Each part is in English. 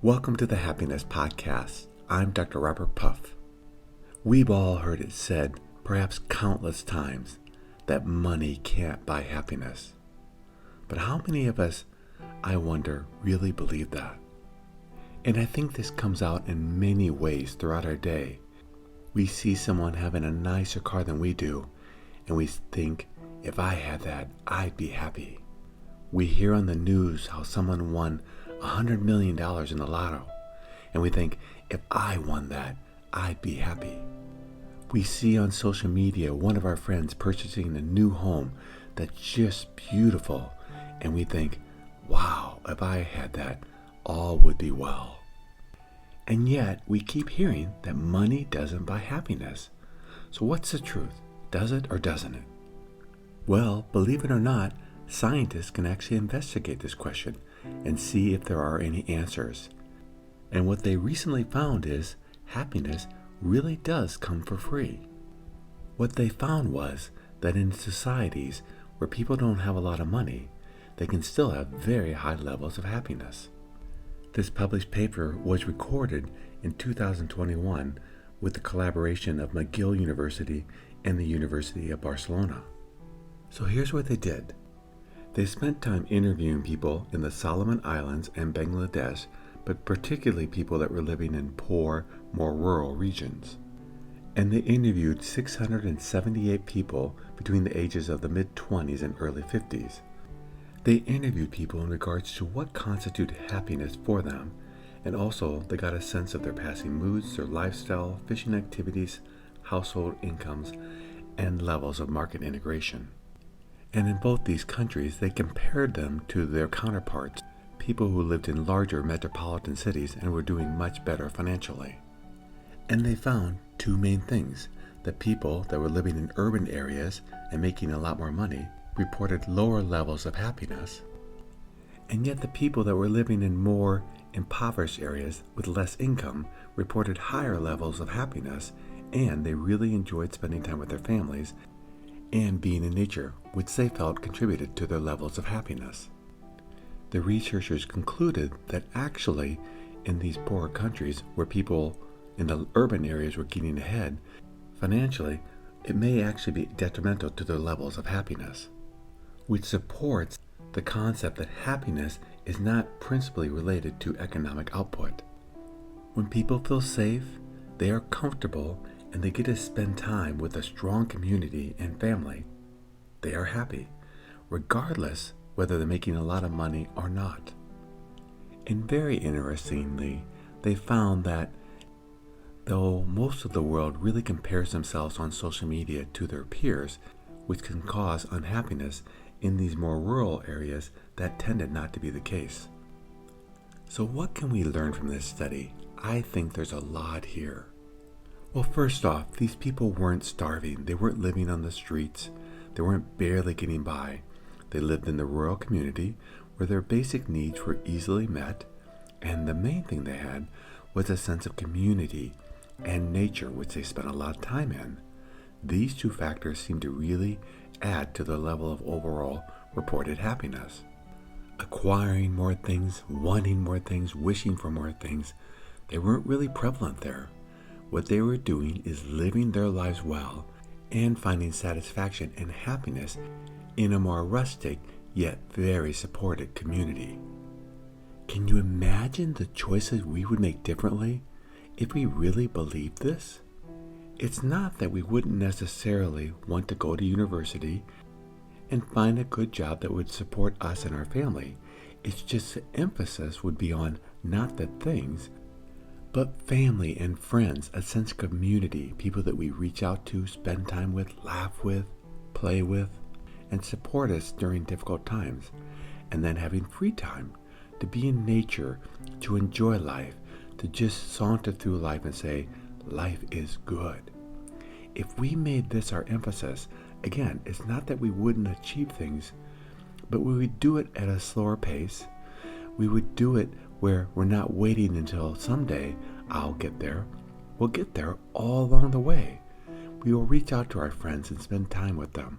Welcome to the Happiness Podcast. I'm Dr. Robert Puff. We've all heard it said, perhaps countless times, that money can't buy happiness. But how many of us, I wonder, really believe that? And I think this comes out in many ways throughout our day. We see someone having a nicer car than we do, and we think, if I had that, I'd be happy. We hear on the news how someone won $100 million in the lotto, and we think, if I won that, I'd be happy. We see on social media one of our friends purchasing a new home that's just beautiful, and we think, wow, if I had that, all would be well. And yet, we keep hearing that money doesn't buy happiness. So what's the truth? Does it or doesn't it? Well, believe it or not, scientists can actually investigate this question and see if there are any answers. And what they recently found is happiness really does come for free. What they found was that in societies where people don't have a lot of money, they can still have very high levels of happiness. This published paper was recorded in 2021 with the collaboration of McGill University and the University of Barcelona. So here's what they did. They spent time interviewing people in the Solomon Islands and Bangladesh, but particularly people that were living in poor, more rural regions. And they interviewed 678 people between the ages of the mid-20s and early 50s. They interviewed people in regards to what constituted happiness for them, and also they got a sense of their passing moods, their lifestyle, fishing activities, household incomes, and levels of market integration. And in both these countries, they compared them to their counterparts, people who lived in larger metropolitan cities and were doing much better financially. And they found two main things: that people that were living in urban areas and making a lot more money reported lower levels of happiness, and yet the people that were living in more impoverished areas with less income reported higher levels of happiness, and they really enjoyed spending time with their families and being in nature, which they felt contributed to their levels of happiness. The researchers concluded that actually in these poorer countries where people in the urban areas were getting ahead financially, it may actually be detrimental to their levels of happiness, which supports the concept that happiness is not principally related to economic output. When people feel safe, they are comfortable, and they get to spend time with a strong community and family, they are happy, regardless whether they're making a lot of money or not. And very interestingly, they found that though most of the world really compares themselves on social media to their peers, which can cause unhappiness in these more rural areas, that tended not to be the case. So what can we learn from this study? I think there's a lot here. Well, first off, these people weren't starving. They weren't living on the streets. They weren't barely getting by. They lived in the rural community where their basic needs were easily met, and the main thing they had was a sense of community and nature, which they spent a lot of time in. These two factors seem to really add to the level of overall reported happiness. Acquiring more things, wanting more things, wishing for more things, they weren't really prevalent there. What they were doing is living their lives well and finding satisfaction and happiness in a more rustic yet very supported community. Can you imagine the choices we would make differently if we really believed this? It's not that we wouldn't necessarily want to go to university and find a good job that would support us and our family. It's just the emphasis would be on not the things, but family and friends, a sense of community, people that we reach out to, spend time with, laugh with, play with, and support us during difficult times. And then having free time to be in nature, to enjoy life, to just saunter through life and say, life is good. If we made this our emphasis, again, it's not that we wouldn't achieve things, but we would do it at a slower pace. We would do it where we're not waiting until someday I'll get there. We'll get there all along the way. We will reach out to our friends and spend time with them.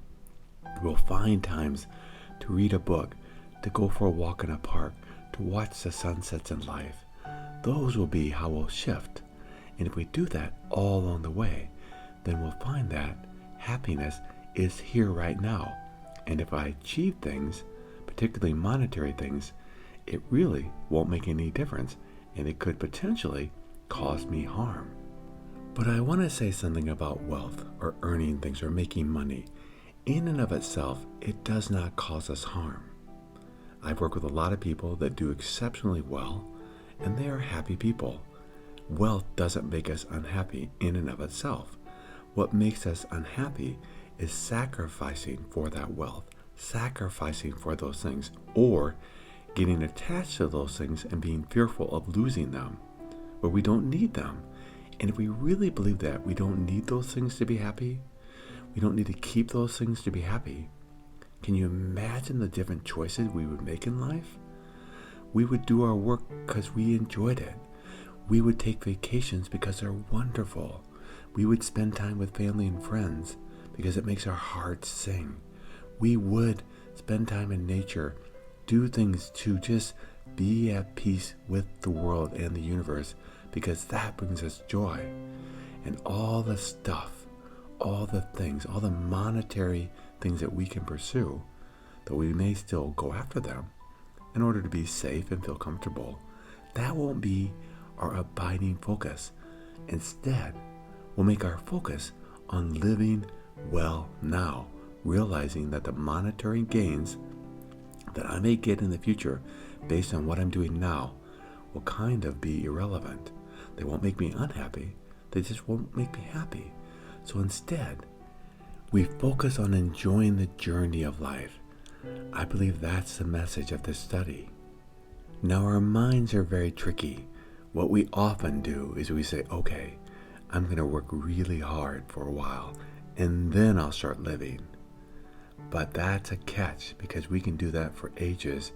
We'll find times to read a book, to go for a walk in a park, to watch the sunsets in life. those will be how we'll shift. And if we do that all along the way, then we'll find that happiness is here right now. And if I achieve things, particularly monetary things, it really won't make any difference, and it could potentially cause me harm. But I want to say something about wealth or earning things or making money. In and of itself, it does not cause us harm. I've worked with a lot of people that do exceptionally well, and they are happy people. Wealth doesn't make us unhappy in and of itself. What makes us unhappy is sacrificing for that wealth, sacrificing for those things, or getting attached to those things and being fearful of losing them, where we don't need them. And if we really believe that we don't need those things to be happy, we don't need to keep those things to be happy, can you imagine the different choices we would make in life? We would do our work because we enjoyed it. We would take vacations because they're wonderful. We would spend time with family and friends because it makes our hearts sing. We would spend time in nature, do things to just be at peace with the world and the universe because that brings us joy. And all the stuff, all the things, all the monetary things that we can pursue, though we may still go after them in order to be safe and feel comfortable, that won't be our abiding focus. Instead, we'll make our focus on living well now, realizing that the monetary gains that I may get in the future based on what I'm doing now will kind of be irrelevant. They won't make me unhappy. They just won't make me happy. So instead, we focus on enjoying the journey of life. I believe that's the message of this study. Now, our minds are very tricky. What we often do is we say, okay, I'm going to work really hard for a while, and then I'll start living. But that's a catch, because we can do that for ages.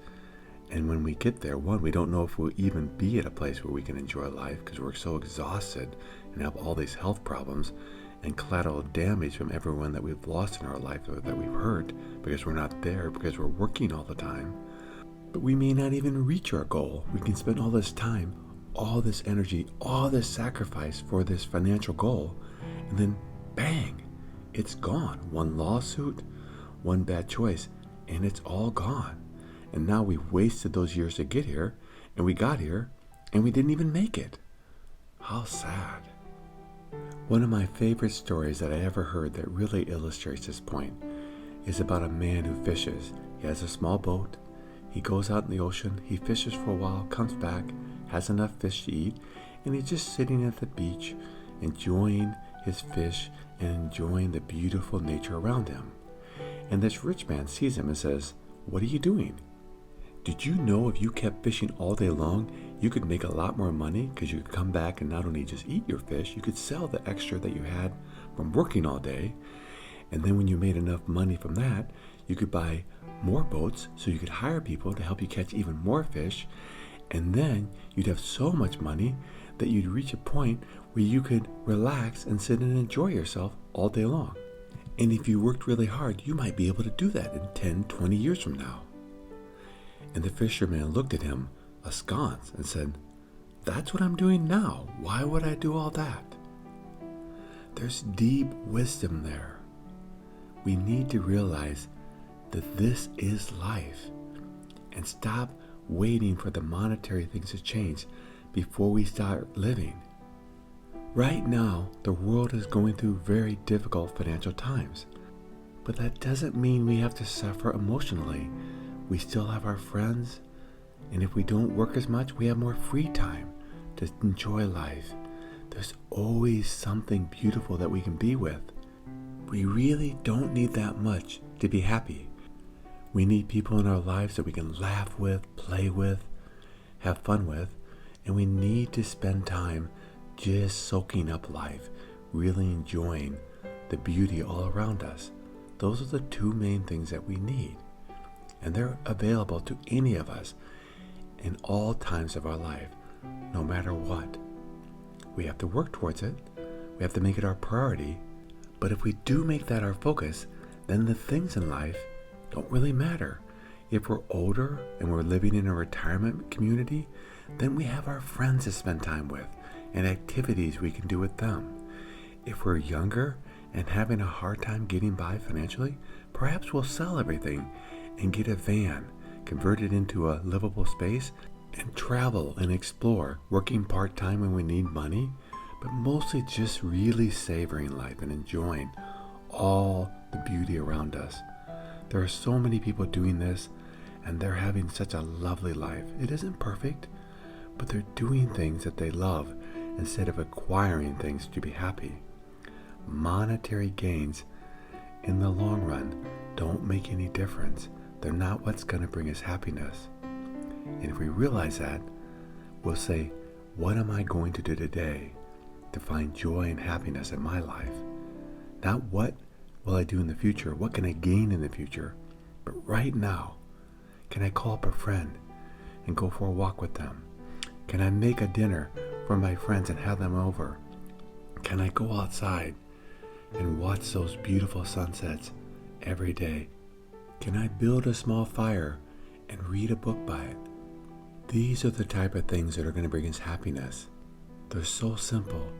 And when we get there, one, we don't know if we'll even be at a place where we can enjoy life because we're so exhausted and have all these health problems and collateral damage from everyone that we've lost in our life or that we've hurt because we're not there, because we're working all the time. But we may not even reach our goal. We can spend all this time, all this energy, all this sacrifice for this financial goal, and then bang, it's gone. One lawsuit, one bad choice, and it's all gone. And now we've wasted those years to get here, and we got here, and we didn't even make it. How sad. One of my favorite stories that I ever heard that really illustrates this point is about a man who fishes. He has a small boat. He goes out in the ocean. He fishes for a while, comes back, has enough fish to eat, and he's just sitting at the beach, enjoying his fish and enjoying the beautiful nature around him. And this rich man sees him and says, "What are you doing? Did you know if you kept fishing all day long, you could make a lot more money because you could come back and not only just eat your fish, you could sell the extra that you had from working all day. And then when you made enough money from that, you could buy more boats so you could hire people to help you catch even more fish. And then you'd have so much money that you'd reach a point where you could relax and sit and enjoy yourself all day long. And if you worked really hard, you might be able to do that in 10, 20 years from now." And the fisherman looked at him askance and said, "That's what I'm doing now. Why would I do all that?" There's deep wisdom there. We need to realize that this is life and stop waiting for the monetary things to change before we start living. Right now, the world is going through very difficult financial times, but that doesn't mean we have to suffer emotionally. We still have our friends, and if we don't work as much, we have more free time to enjoy life. There's always something beautiful that we can be with. We really don't need that much to be happy. We need people in our lives that we can laugh with, play with, have fun with, and we need to spend time just soaking up life, really enjoying the beauty all around us. Those are the two main things that we need. And they're available to any of us in all times of our life, no matter what. We have to work towards it. We have to make it our priority. But if we do make that our focus, then the things in life don't really matter. If we're older and we're living in a retirement community, then we have our friends to spend time with and activities we can do with them. If we're younger and having a hard time getting by financially, perhaps we'll sell everything and get a van, convert it into a livable space, and travel and explore, working part-time when we need money, but mostly just really savoring life and enjoying all the beauty around us. There are so many people doing this, and they're having such a lovely life. It isn't perfect, but they're doing things that they love instead of acquiring things to be happy. Monetary gains in the long run don't make any difference. They're not what's going to bring us happiness. And if we realize that, we'll say, what am I going to do today to find joy and happiness in my life? Not what will I do in the future, what can I gain in the future, but right now, can I call up a friend and go for a walk with them? Can I make a dinner for my friends and have them over? Can I go outside and watch those beautiful sunsets every day? Can I build a small fire and read a book by it? These are the type of things that are going to bring us happiness. They're so simple.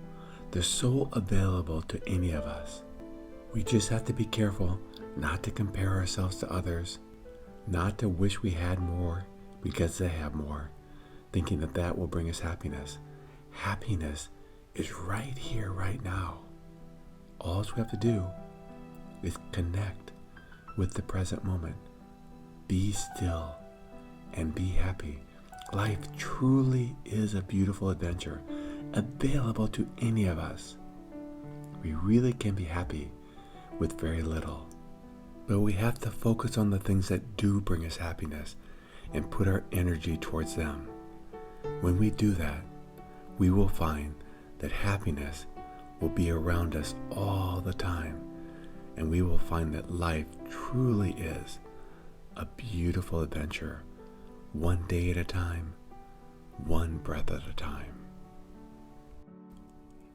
They're so available to any of us. We just have to be careful not to compare ourselves to others, not to wish we had more because they have more, thinking that that will bring us happiness. Happiness is right here, right now. All we have to do is connect with the present moment. Be still and be happy. Life truly is a beautiful adventure, available to any of us. We really can be happy with very little. But we have to focus on the things that do bring us happiness and put our energy towards them. When we do that, we will find that happiness will be around us all the time, and we will find that life truly is a beautiful adventure, one day at a time, one breath at a time.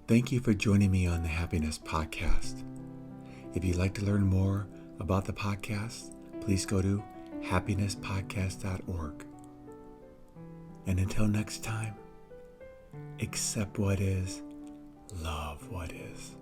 Thank you for joining me on the Happiness Podcast. If you'd like to learn more about the podcast, please go to happinesspodcast.org. And until next time, accept what is, love what is.